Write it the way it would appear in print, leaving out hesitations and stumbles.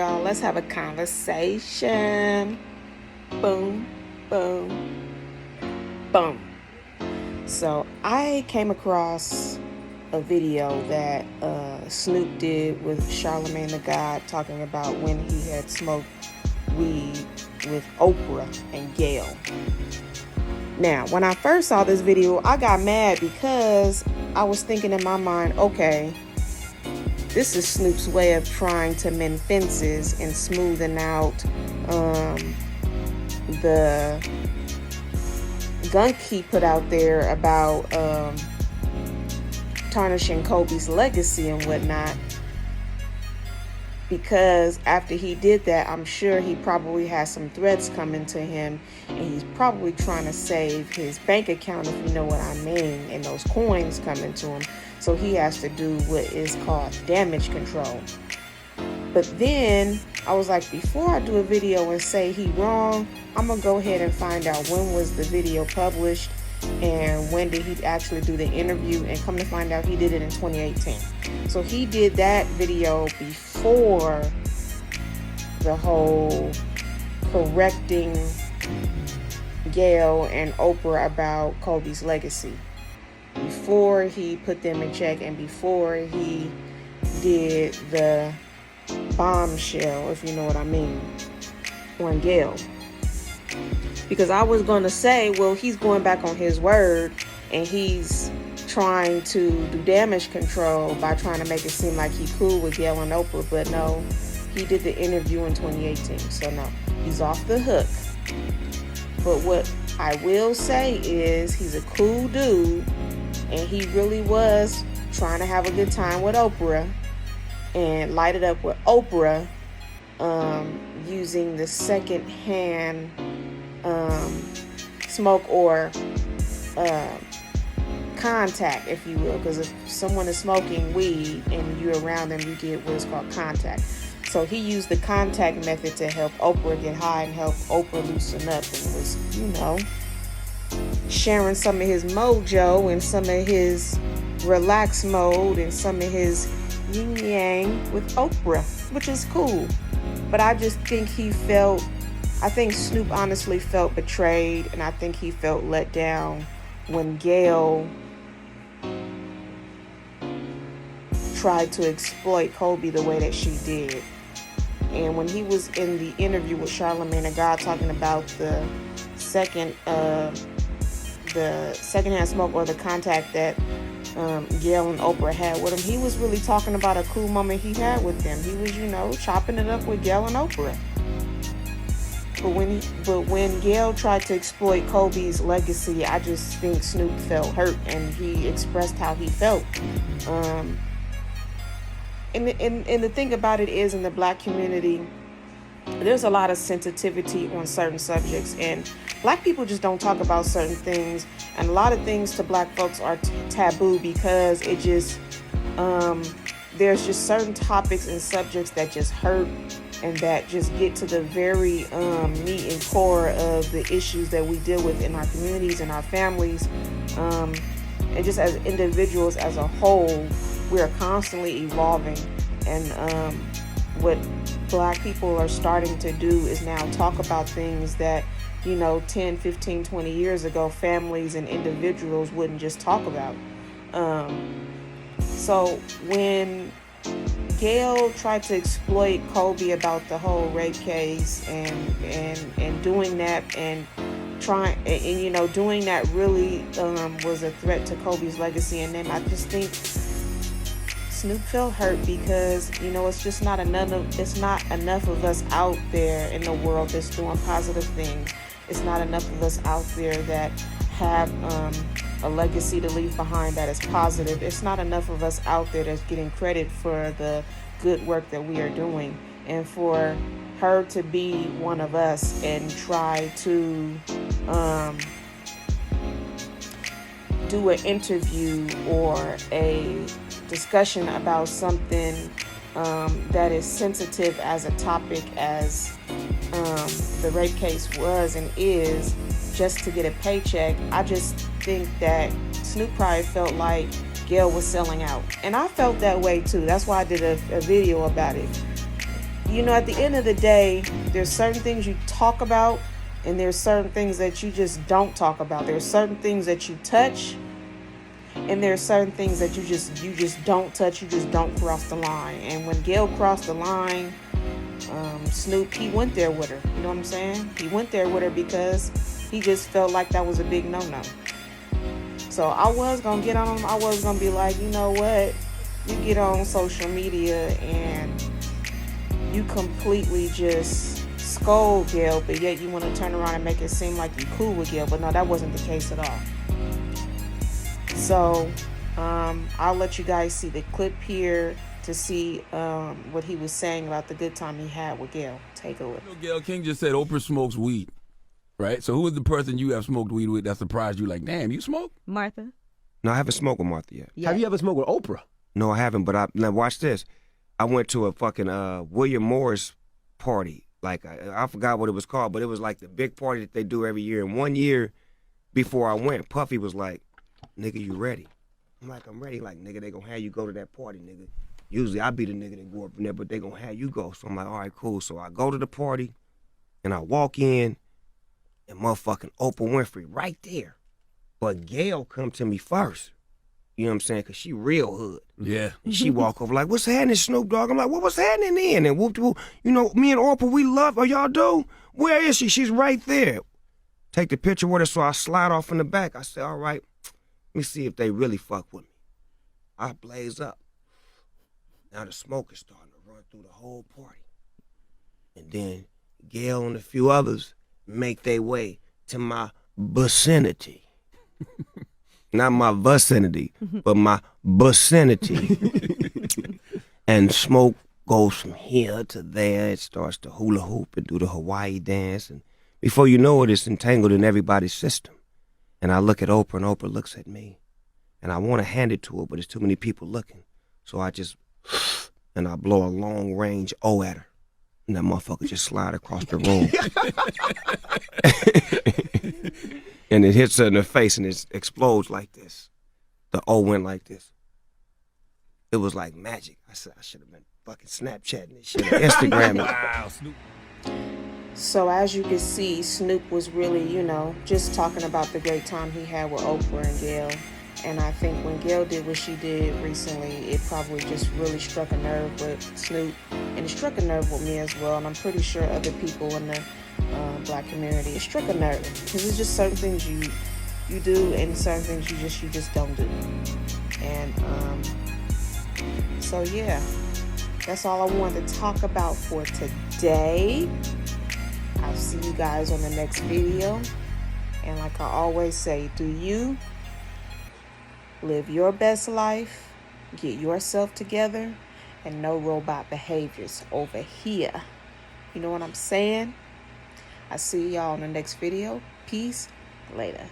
y'all. Let's have a conversation. Boom, boom, boom. So I came across a video that Snoop did with Charlamagne the God, talking about when he had smoked weed with Oprah and Gayle. Now, when I first saw this video, I got mad because I was thinking in my mind, okay, this is Snoop's way of trying to mend fences and smoothing out the gunk he put out there about tarnishing Kobe's legacy and whatnot. Because after he did that, I'm sure he probably has some threats coming to him, and he's probably trying to save his bank account, if you know what I mean, and those coins coming to him. So he has to do what is called damage control. But then I was like, before I do a video and say he wrong, I'm gonna go ahead and find out when was the video published and when did he actually do the interview, and come to find out he did it in 2018. So he did that video before the whole correcting Gayle and Oprah about Kobe's legacy, before he put them in check and before he did the bombshell, if you know what I mean, on Gayle. Because I was going to say, well, he's going back on his word and he's trying to do damage control by trying to make it seem like he cool with Gayle and Oprah. But no, he did the interview in 2018. So no, he's off the hook. But what I will say is he's a cool dude, and he really was trying to have a good time with Oprah and light it up with Oprah, using the second-hand smoke or contact, if you will, because if someone is smoking weed and you're around them, you get what is called contact. So he used the contact method to help Oprah get high and help Oprah loosen up, and was, sharing some of his mojo and some of his relaxed mode and some of his yin yang with Oprah, which is cool. But I just think I think Snoop honestly felt betrayed, and I think he felt let down when Gayle tried to exploit Kobe the way that she did. And when he was in the interview with Charlamagne the God talking about the secondhand smoke or the contact that Gayle and Oprah had with him, he was really talking about a cool moment he had with them. He was, chopping it up with Gayle and Oprah. But when Gayle tried to exploit Kobe's legacy, I just think Snoop felt hurt, and he expressed how he felt. And the thing about it is, in the black community, there's a lot of sensitivity on certain subjects, and black people just don't talk about certain things, and a lot of things to black folks are taboo because it just there's just certain topics and subjects that just hurt and that just get to the very meat and core of the issues that we deal with in our communities and our families, and just as individuals as a whole. We are constantly evolving, and what black people are starting to do is now talk about things that 10, 15, 20 years ago families and individuals wouldn't just talk about. So when Gayle tried to exploit Kobe about the whole rape case and doing that and doing that really was a threat to Kobe's legacy, and then I just think Snoop felt hurt because it's just not enough of us out there in the world that's doing positive things. It's not enough of us out there that have a legacy to leave behind that is positive. It's not enough of us out there that's getting credit for the good work that we are doing. And for her to be one of us and try to do an interview or a discussion about something that is sensitive as a topic as the rape case was and is, just to get a paycheck, I just think that Snoop probably felt like Gayle was selling out. And I felt that way too. That's why I did a video about it. you know, at the end of the day, there's certain things you talk about, and there's certain things that you just don't talk about. There's certain things that you touch, and there's certain things that you just don't touch. You just don't cross the line. And when Gayle crossed the line, Snoop, he went there with her. You know what I'm saying? He went there with her because he just felt like that was a big no-no. So I was gonna get on him. I was gonna be like, you know what? You get on social media and you completely just scold Gayle, but yet you want to turn around and make it seem like you're cool with Gayle. But no, that wasn't the case at all. So I'll let you guys see the clip here to see what he was saying about the good time he had with Gayle. Take a look. You know, Gayle King just said Oprah smokes weed, right? So who is the person you have smoked weed with that surprised you? Like, damn, you smoke? Martha. No, I haven't smoked with Martha yet. Yeah. Have you ever smoked with Oprah? No, I haven't. But now watch this. I went to a fucking William Morris party. Like I forgot what it was called, but it was like the big party that they do every year. And 1 year before I went, Puffy was like, "Nigga, you ready?" I'm like, "I'm ready." Like, nigga, they gonna have you go to that party, nigga. Usually I be the nigga that go up in there, but they gonna have you go. So I'm like, all right, cool. So I go to the party, and I walk in, and motherfucking Oprah Winfrey right there. But Gayle come to me first. You know what I'm saying? Because she real hood. Yeah. And she walk over like, "What's happening, Snoop Dogg?" I'm like, "What was happening then?" And whoop, whoop, you know, me and Oprah, we love her. Y'all do? Where is she? She's right there. Take the picture with her, so I slide off in the back. I say, all right, let me see if they really fuck with me. I blaze up. Now the smoke is starting to run through the whole party. And then Gayle and a few others make their way to my vicinity. Not my vicinity, but my vicinity. And smoke goes from here to there. It starts to hula hoop and do the Hawaii dance. And before you know it, it's entangled in everybody's system. And I look at Oprah, and Oprah looks at me. And I want to hand it to her, but there's too many people looking. So I just, and I blow a long range O at her. And that motherfucker just slide across the room. And it hits her in the face and it explodes like this. The O went like this. It was like magic. I said I should have been fucking Snapchatting this shit, Instagramming. Wow, Snoop. So as you can see, Snoop was really, you know, just talking about the great time he had with Oprah and Gayle. And I think when Gayle did what she did recently, it probably just really struck a nerve with Snoop. And it struck a nerve with me as well. And I'm pretty sure other people in the black community, it struck a nerve. Because there's just certain things you do and certain things you just don't do. And so yeah, that's all I wanted to talk about for today. I'll see you guys on the next video. And like I always say, do you live your best life, get yourself together, and no robot behaviors over here. You know what I'm saying? I see y'all in the next video. Peace. Later.